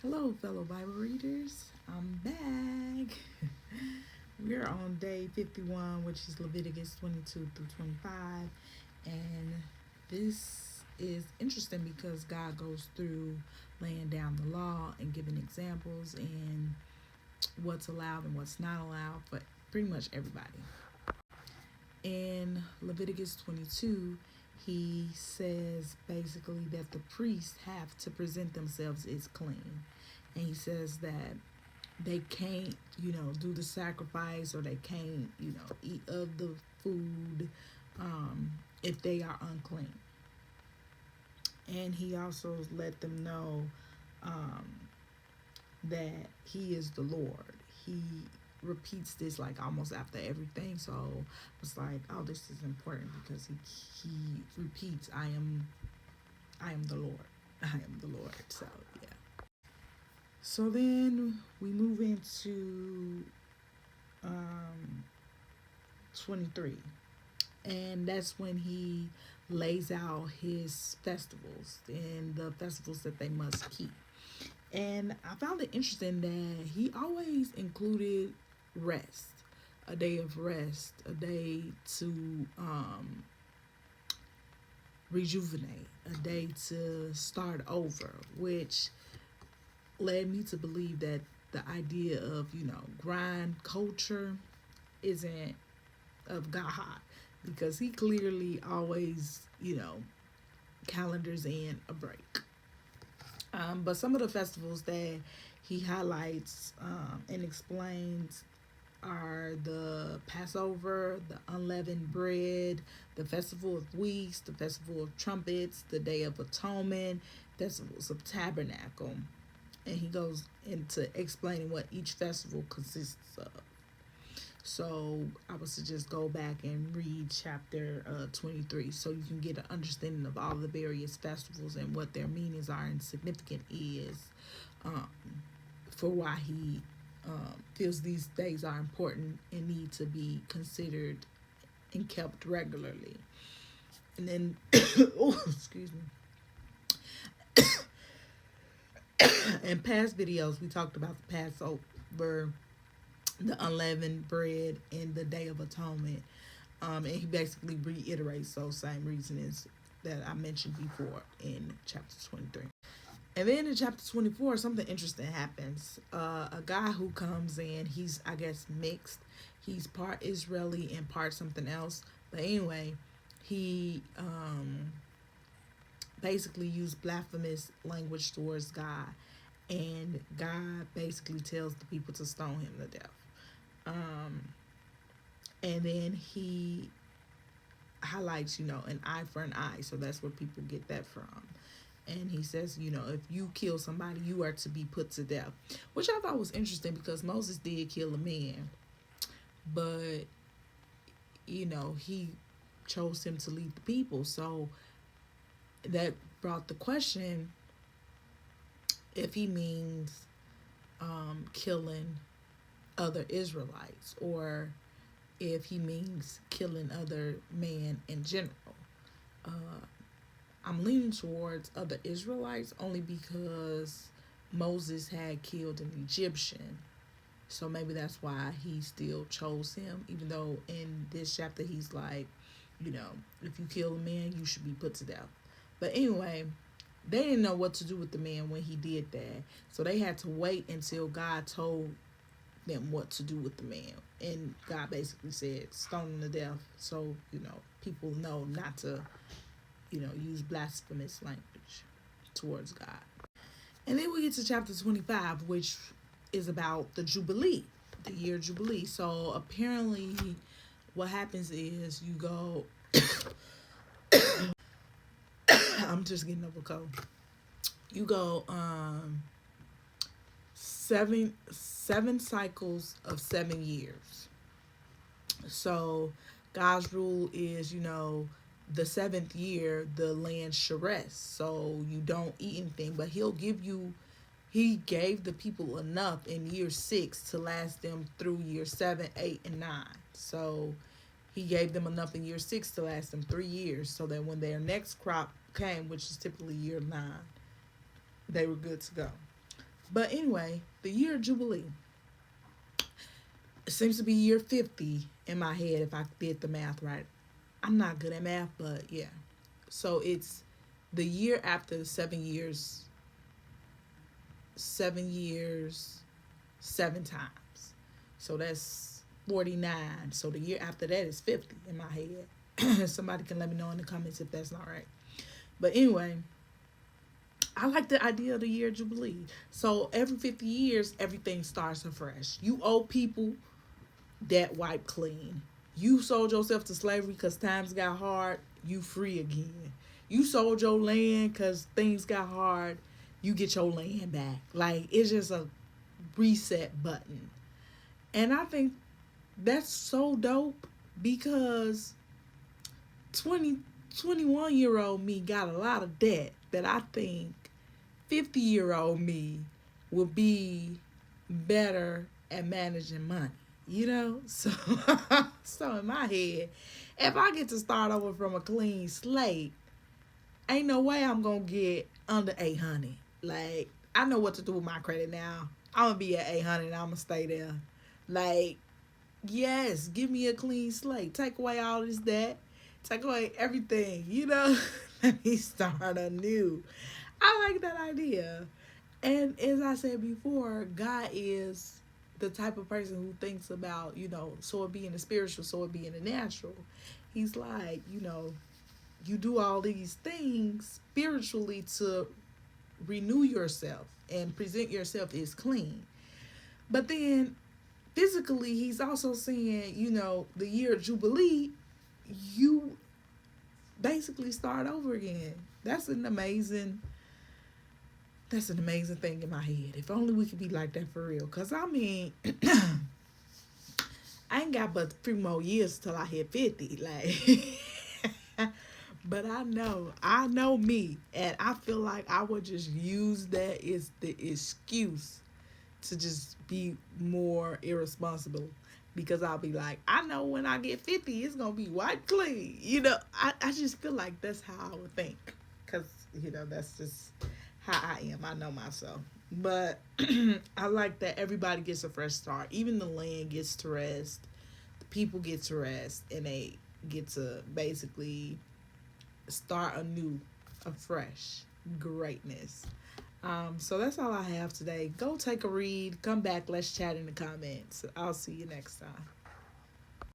Hello, fellow Bible readers. I'm back. We're on day 51, which is Leviticus 22 through 25. And this is interesting because God goes through laying down the law and giving examples and what's allowed and what's not allowed for pretty much everybody. In Leviticus 22, he says basically that the priests have to present themselves as clean. And he says that they can't, do the sacrifice, or they can't, eat of the food if they are unclean. And he also let them know that he is the Lord. He repeats this like almost after everything, so it's like, oh, this is important because he repeats, I am the Lord. I am the Lord. So yeah. So then we move into 23, and that's when he lays out his festivals and the festivals that they must keep. And I found it interesting that he always included rest, a day of rest, a day to rejuvenate, a day to start over, which led me to believe that the idea of, grind culture isn't of God, because he clearly always, calendars in a break. But some of the festivals that he highlights and explains are the Passover, the unleavened bread, the Festival of Weeks, the Festival of Trumpets, the Day of Atonement, Festivals of Tabernacle. And he goes into explaining what each festival consists of. So I would suggest go back and read chapter 23 so you can get an understanding of all the various festivals and what their meanings are and significant is for why he feels these days are important and need to be considered and kept regularly. And then, excuse me. In past videos, we talked about the Passover, the unleavened bread, and the Day of Atonement. And he basically reiterates those same reasonings that I mentioned before in chapter 23. And then in chapter 24, something interesting happens. A guy who comes in, he's, I guess, mixed. He's part Israeli and part something else. But anyway, he basically used blasphemous language towards God. And God basically tells the people to stone him to death. And then he highlights, an eye for an eye. So that's where people get that from. And he says, if you kill somebody, you are to be put to death. Which I thought was interesting because Moses did kill a man. But, he chose him to lead the people. So that brought the question if he means killing other Israelites, or if he means killing other men in general. I'm leaning towards other Israelites only because Moses had killed an Egyptian. So maybe that's why he still chose him, even though in this chapter he's like, if you kill a man, you should be put to death. But anyway, they didn't know what to do with the man when he did that. So they had to wait until God told them what to do with the man. And God basically said, stone him to death. So, people know not to, use blasphemous language towards God. And then we get to chapter 25, which is about the Jubilee, the year Jubilee. So apparently what happens is you go, I'm just getting over a cold. You go seven cycles of 7 years. So God's rule is, the 7th year, the land shall rest. So you don't eat anything, but he gave the people enough in year 6 to last them through year 7, 8, and 9. So he gave them enough in year 6 to last them 3 years, so that when their next crop came, which is typically year 9, they were good to go. But anyway, the year of Jubilee. It seems to be year 50 in my head if I did the math right. I'm not good at math, but yeah. So it's the year after 7 years, 7 years, 7 times. So that's 49. So the year after that is 50 in my head. Somebody can let me know in the comments if that's not right. But anyway, I like the idea of the year Jubilee. So every 50 years, everything starts afresh. You owe people that wipe clean. You sold yourself to slavery because times got hard, you free again. You sold your land because things got hard, you get your land back. Like, it's just a reset button. And I think that's so dope because 20, 21 year old me got a lot of debt that I think 50-year-old me will be better at managing money. So so in my head, if I get to start over from a clean slate, ain't no way I'm gonna get under 800. Like, I know what to do with my credit now. I'm gonna be at 800 and I'm gonna stay there. Like, yes, give me a clean slate. Take away all this debt. Take away everything. Let me start anew. I like that idea. And as I said before, God is the type of person who thinks about, so it be in the spiritual, so it be in the natural. He's like, you do all these things spiritually to renew yourself and present yourself as clean. But then physically, he's also saying, the year of Jubilee, you basically start over again. That's an amazing thing in my head. If only we could be like that for real. Because, I mean, I ain't got but 3 more years till I hit 50. Like, but I know me. And I feel like I would just use that as the excuse to just be more irresponsible. Because I'll be like, I know when I get 50, it's going to be white clean. I just feel like that's how I would think. Because, that's just how I am. I know myself. But I like that everybody gets a fresh start. Even the land gets to rest. The people get to rest. And they get to basically start anew, afresh greatness. So that's all I have today. Go take a read. Come back. Let's chat in the comments. I'll see you next time.